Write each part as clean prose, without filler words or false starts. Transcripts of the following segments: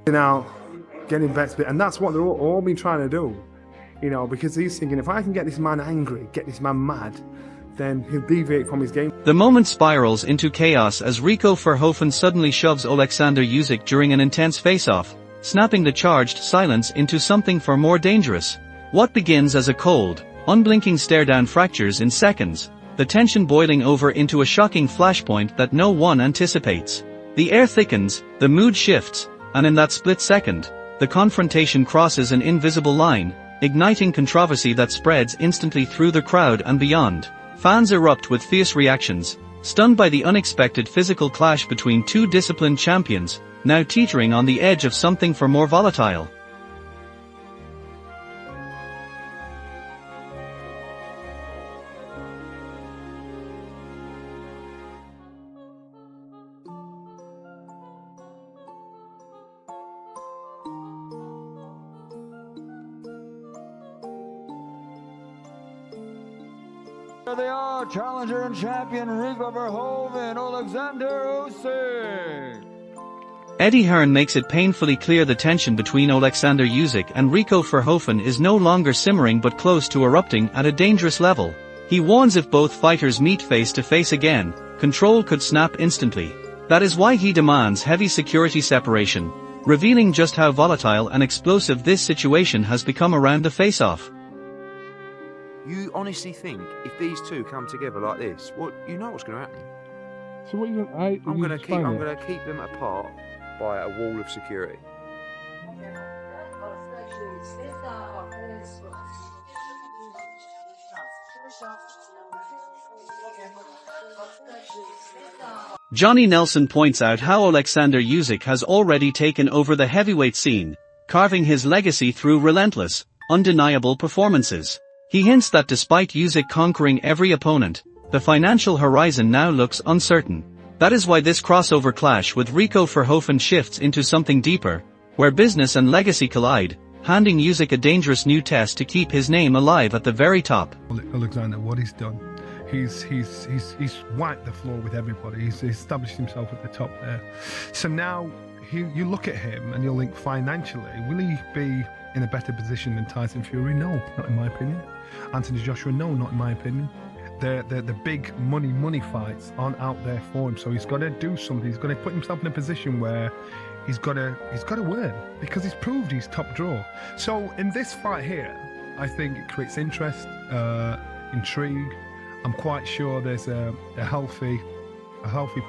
Now, getting bets, and that's what they're all been trying to do, you know, because he's thinking, if I can get this man angry, get this man mad, then he'll deviate from his game. The moment spirals into chaos as Rico Verhoeven suddenly shoves Oleksandr Usyk during an intense face-off, snapping the charged silence into something far more dangerous. What begins as a cold, unblinking stare-down fractures in seconds, the tension boiling over into a shocking flashpoint that no one anticipates. The air thickens, the mood shifts, and in that split second, the confrontation crosses an invisible line, igniting controversy that spreads instantly through the crowd and beyond. Fans erupt with fierce reactions, stunned by the unexpected physical clash between two disciplined champions, now teetering on the edge of something far more volatile. Here they are, challenger and champion Rico Verhoeven, Oleksandr Usyk. Eddie Hearn makes it painfully clear the tension between Oleksandr Usyk and Rico Verhoeven is no longer simmering but close to erupting at a dangerous level. He warns if both fighters meet face to face again, control could snap instantly. That is why he demands heavy security separation, revealing just how volatile and explosive this situation has become around the face-off. You honestly think if these two come together like this, you know what's going to happen? So what you I'm going to keep them apart by a wall of security. Johnny Nelson points out how Oleksandr Usyk has already taken over the heavyweight scene, carving his legacy through relentless, undeniable performances. He hints that despite Usyk conquering every opponent, the financial horizon now looks uncertain. That is why this crossover clash with Rico Verhoeven shifts into something deeper, where business and legacy collide, handing Usyk a dangerous new test to keep his name alive at the very top. Alexander, what he's done, he's wiped the floor with everybody. He's established himself at the top there. So now you look at him and you'll think financially, will he be in a better position than Tyson Fury? No, not in my opinion. Anthony Joshua? No, not in my opinion. The big money fights aren't out there for him, so he's got to do something. He's got to put himself in a position where he's got to win, because he's proved he's top draw. So in this fight here, I think it creates interest, intrigue. I'm quite sure there's a healthy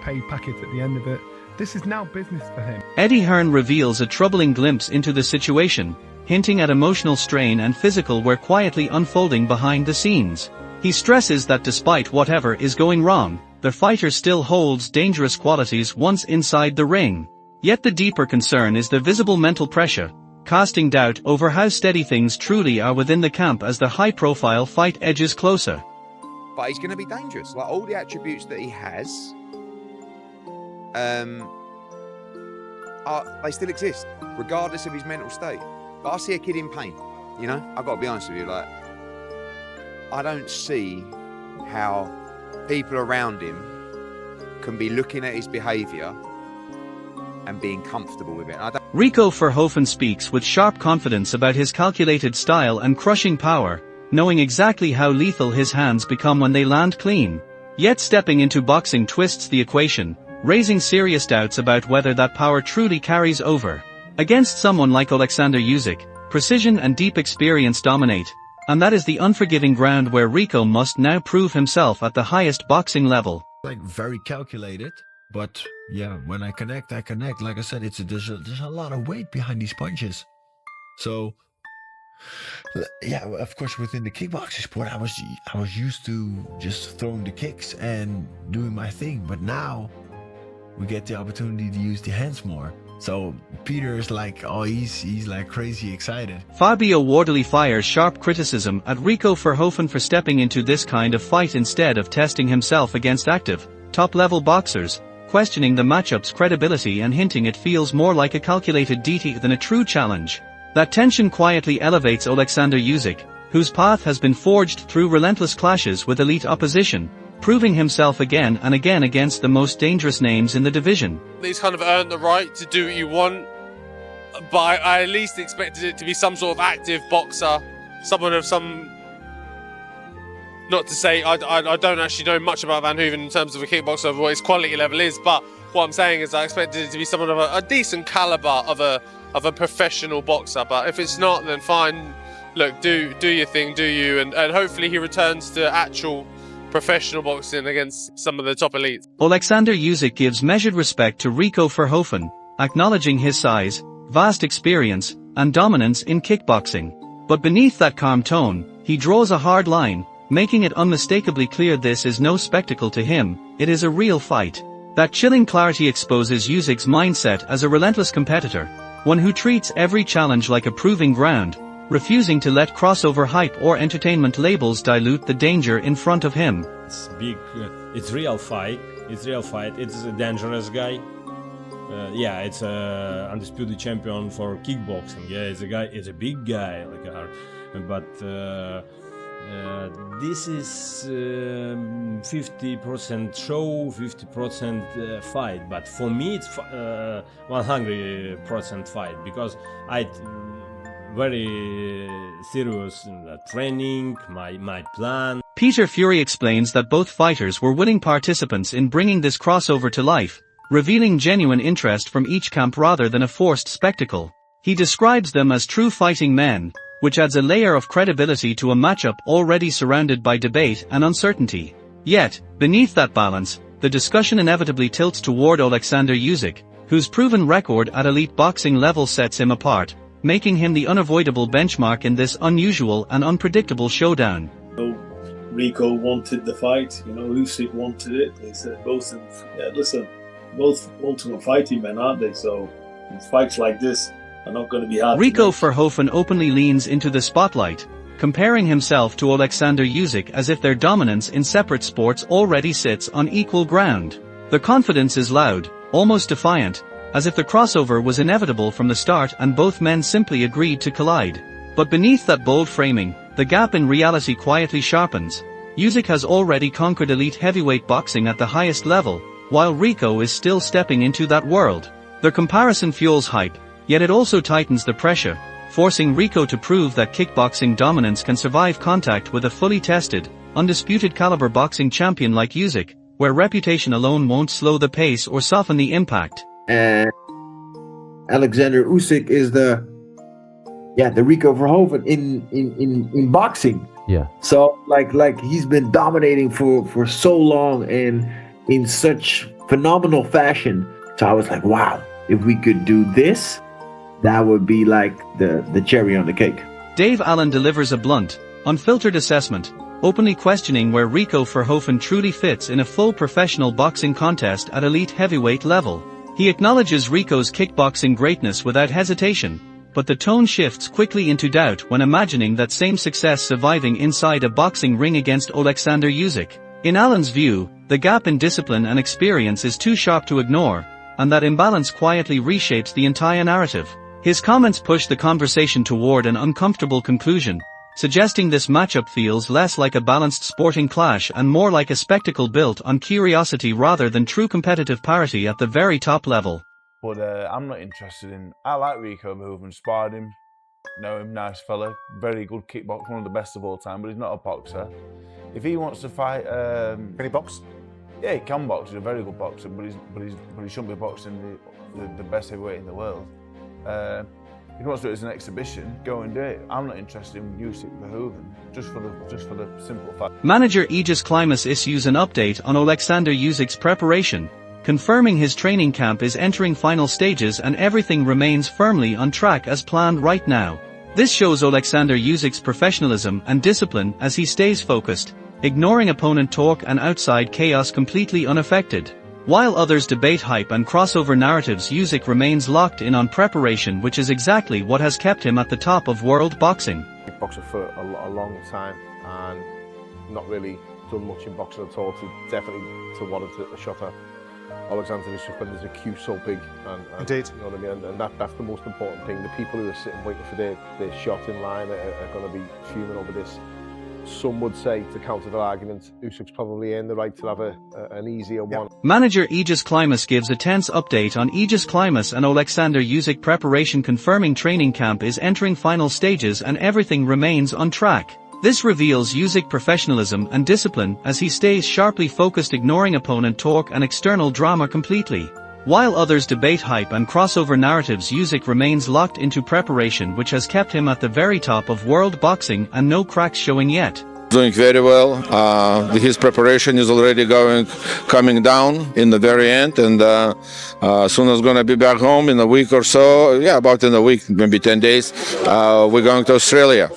pay packet at the end of it. This is now business for him. Eddie Hearn reveals a troubling glimpse into the situation, hinting at emotional strain and physical wear quietly unfolding behind the scenes. He stresses that despite whatever is going wrong, the fighter still holds dangerous qualities once inside the ring. Yet the deeper concern is the visible mental pressure, casting doubt over how steady things truly are within the camp as the high-profile fight edges closer. But he's going to be dangerous. Like, all the attributes that he has, they still exist, regardless of his mental state. But I see a kid in pain, you know? I've got to be honest with you, like, I don't see how people around him can be looking at his behaviour and being comfortable with it. Rico Verhoeven speaks with sharp confidence about his calculated style and crushing power, knowing exactly how lethal his hands become when they land clean. Yet stepping into boxing twists the equation, raising serious doubts about whether that power truly carries over. Against someone like Oleksandr Usyk, precision and deep experience dominate, and that is the unforgiving ground where Rico must now prove himself at the highest boxing level. Like, very calculated, but yeah, when I connect. Like I said, there's a lot of weight behind these punches. So yeah, of course, within the kickboxing sport, I was used to just throwing the kicks and doing my thing, but now we get the opportunity to use the hands more. So Peter is like, oh, he's like crazy excited. Fabio Wardley fires sharp criticism at Rico Verhoeven for stepping into this kind of fight instead of testing himself against active, top-level boxers, questioning the matchup's credibility and hinting it feels more like a calculated DT than a true challenge. That tension quietly elevates Oleksandr Usyk, whose path has been forged through relentless clashes with elite opposition, proving himself again and again against the most dangerous names in the division. He's kind of earned the right to do what you want, but I at least expected it to be some sort of active boxer, someone of some... Not to say I don't actually know much about Verhoeven in terms of a kickboxer, of what his quality level is, but what I'm saying is I expected it to be someone of a decent caliber of a professional boxer. But if it's not, then fine. Look, do your thing, do you, and hopefully he returns to actual professional boxing against some of the top elites. Oleksandr Usyk gives measured respect to Rico Verhoeven, acknowledging his size, vast experience, and dominance in kickboxing. But beneath that calm tone, he draws a hard line, making it unmistakably clear this is no spectacle to him, it is a real fight. That chilling clarity exposes Usyk's mindset as a relentless competitor, one who treats every challenge like a proving ground, refusing to let crossover hype or entertainment labels dilute the danger in front of him. It's big, it's real fight, it's a dangerous guy. Yeah, it's a undisputed champion for kickboxing. Yeah, it's a big guy, like a hard, but this is 50% show, 50% fight. But for me, it's 100% fight, because I very serious in the training, my plan. Peter Fury explains that both fighters were willing participants in bringing this crossover to life, revealing genuine interest from each camp rather than a forced spectacle. He describes them as true fighting men, which adds a layer of credibility to a matchup already surrounded by debate and uncertainty. Yet, beneath that balance, the discussion inevitably tilts toward Oleksandr Usyk, whose proven record at elite boxing level sets him apart, making him the unavoidable benchmark in this unusual and unpredictable showdown. Rico wanted the fight, Usyk wanted it. They said both ultimate fighting men, aren't they? So fights like this are not going to be hard. Rico Verhoeven openly leans into the spotlight, comparing himself to Oleksandr Usyk as if their dominance in separate sports already sits on equal ground. The confidence is loud, almost defiant, as if the crossover was inevitable from the start and both men simply agreed to collide. But beneath that bold framing, the gap in reality quietly sharpens. Usyk has already conquered elite heavyweight boxing at the highest level, while Rico is still stepping into that world. The comparison fuels hype, yet it also tightens the pressure, forcing Rico to prove that kickboxing dominance can survive contact with a fully tested, undisputed caliber boxing champion like Usyk, where reputation alone won't slow the pace or soften the impact. And Oleksandr Usyk is the Rico Verhoeven in boxing. Yeah. So like he's been dominating for so long and in such phenomenal fashion. So I was like, wow, if we could do this, that would be like the cherry on the cake. Dave Allen delivers a blunt, unfiltered assessment, openly questioning where Rico Verhoeven truly fits in a full professional boxing contest at elite heavyweight level. He acknowledges Rico's kickboxing greatness without hesitation, but the tone shifts quickly into doubt when imagining that same success surviving inside a boxing ring against Oleksandr Usyk. In Allen's view, the gap in discipline and experience is too sharp to ignore, and that imbalance quietly reshapes the entire narrative. His comments push the conversation toward an uncomfortable conclusion, suggesting this matchup feels less like a balanced sporting clash and more like a spectacle built on curiosity rather than true competitive parity at the very top level. But I'm not interested in... I like Rico Verhoeven, sparred him, know him, nice fella, very good kickboxer, one of the best of all time, but he's not a boxer. If he wants to fight... Can he box? Yeah, he can box, he's a very good boxer, but he shouldn't be boxing the best heavyweight in the world. If he wants to do it as an exhibition, go and do it. I'm not interested in Usyk Verhoeven, just for the simple fact. Manager Aegis Klimas issues an update on Oleksandr Usyk's preparation, confirming his training camp is entering final stages and everything remains firmly on track as planned right now. This shows Oleksandr Usyk's professionalism and discipline as he stays focused, ignoring opponent talk and outside chaos completely unaffected. While others debate hype and crossover narratives, Usyk remains locked in on preparation, which is exactly what has kept him at the top of world boxing. Boxer for a long time and not really done much in boxing at all to warrant a shot at Oleksandr Usyk when there's a queue so big. And Indeed. You know what I mean? And that's the most important thing. The people who are sitting waiting for their shot in line are going to be fuming over this. some would say, to counter that argument, Usyk's probably earned the right to have an easier one. Manager Aegis Klimas gives a tense update on Aegis Klimas and Oleksandr Usyk preparation, confirming training camp is entering final stages and everything remains on track. This reveals Usyk professionalism and discipline as he stays sharply focused, ignoring opponent talk and external drama completely. While others debate hype and crossover narratives, Usyk remains locked into preparation, which has kept him at the very top of world boxing and no cracks showing yet. Doing very well. His preparation is already coming down in the very end, and soon as going to be back home in a week or so. Yeah, about in a week, maybe 10 days. We're going to Australia.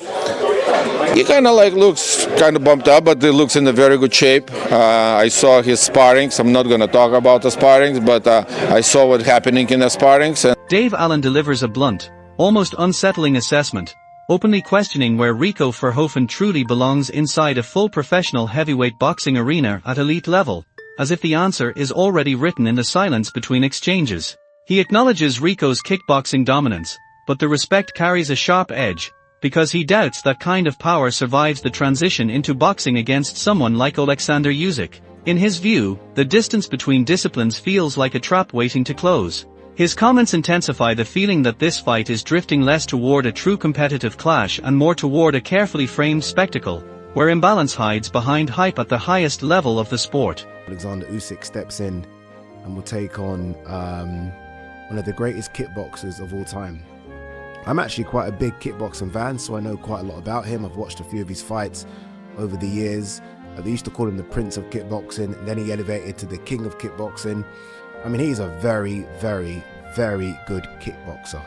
He kind of looks kind of bumped up, but he looks in a very good shape. I saw his sparrings. I'm not going to talk about the sparrings, but I saw what's happening in the sparrings. Dave Allen delivers a blunt, almost unsettling assessment, openly questioning where Rico Verhoeven truly belongs inside a full professional heavyweight boxing arena at elite level, as if the answer is already written in the silence between exchanges. He acknowledges Rico's kickboxing dominance, but the respect carries a sharp edge, because he doubts that kind of power survives the transition into boxing against someone like Oleksandr Usyk. In his view, the distance between disciplines feels like a trap waiting to close. His comments intensify the feeling that this fight is drifting less toward a true competitive clash and more toward a carefully framed spectacle, where imbalance hides behind hype at the highest level of the sport. Oleksandr Usyk steps in and will take on one of the greatest kickboxers of all time. I'm actually quite a big kickboxing fan, so I know quite a lot about him. I've watched a few of his fights over the years. They used to call him the Prince of Kickboxing, and then he elevated to the King of Kickboxing. I mean, he's a very, very, very good kickboxer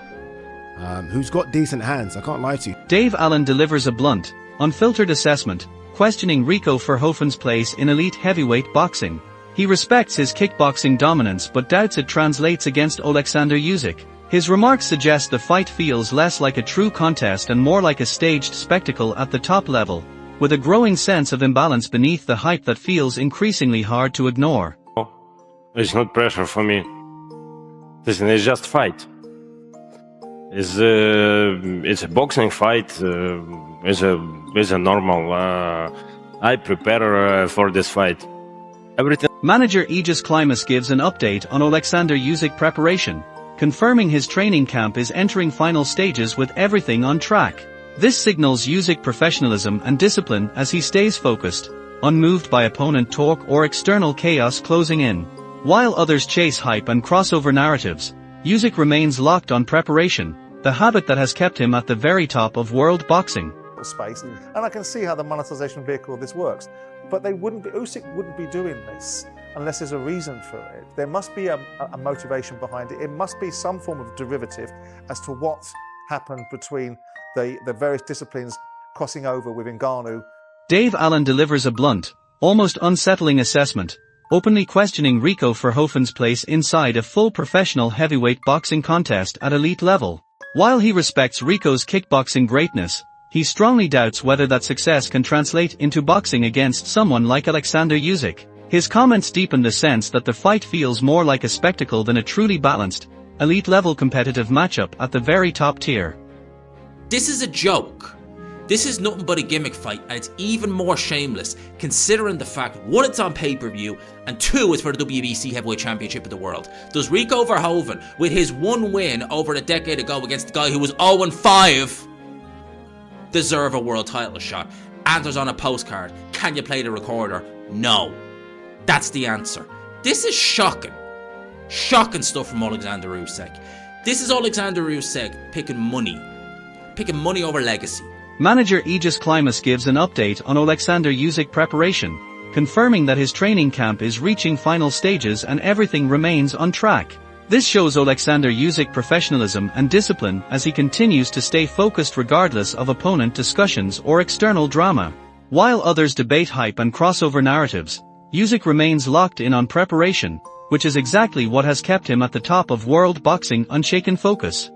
who's got decent hands, I can't lie to you. Dave Allen delivers a blunt, unfiltered assessment, questioning Rico Verhoeven's place in elite heavyweight boxing. He respects his kickboxing dominance but doubts it translates against Oleksandr Usyk. His remarks suggest the fight feels less like a true contest and more like a staged spectacle at the top level, with a growing sense of imbalance beneath the hype that feels increasingly hard to ignore. It's not pressure for me. Listen, it's just fight. It's a boxing fight. It's a normal. I prepare for this fight. Everything. Manager Aegis Klimas gives an update on Oleksandr Usyk preparation, confirming his training camp is entering final stages with everything on track. This signals Usyk professionalism and discipline as he stays focused, unmoved by opponent talk or external chaos closing in. While others chase hype and crossover narratives, Usyk remains locked on preparation, the habit that has kept him at the very top of world boxing. Space, and I can see how the monetization vehicle of this works, but Usyk wouldn't be doing this unless there's a reason for it. There must be a motivation behind it. It must be some form of derivative as to what's happened between the various disciplines crossing over with Ngannou. Dave Allen delivers a blunt, almost unsettling assessment, openly questioning Rico Verhoeven's place inside a full professional heavyweight boxing contest at elite level. While he respects Rico's kickboxing greatness, he strongly doubts whether that success can translate into boxing against someone like Oleksandr Usyk. His comments deepen the sense that the fight feels more like a spectacle than a truly balanced, elite-level competitive matchup at the very top tier. This is a joke. This is nothing but a gimmick fight, and it's even more shameless considering the fact, one, it's on pay-per-view, and two, it's for the WBC Heavyweight Championship of the world. Does Rico Verhoeven, with his one win over a decade ago against the guy who was 0-5, deserve a world title shot? Answers on a postcard. Can you play the recorder? No. That's the answer. This is shocking. Shocking stuff from Oleksandr Usyk. This is Oleksandr Usyk picking money over legacy. Manager Aegis Klimas gives an update on Oleksandr Usyk preparation, confirming that his training camp is reaching final stages and everything remains on track. This shows Oleksandr Usyk professionalism and discipline as he continues to stay focused regardless of opponent discussions or external drama. While others debate hype and crossover narratives, Usyk remains locked in on preparation, which is exactly what has kept him at the top of world boxing unshaken focus.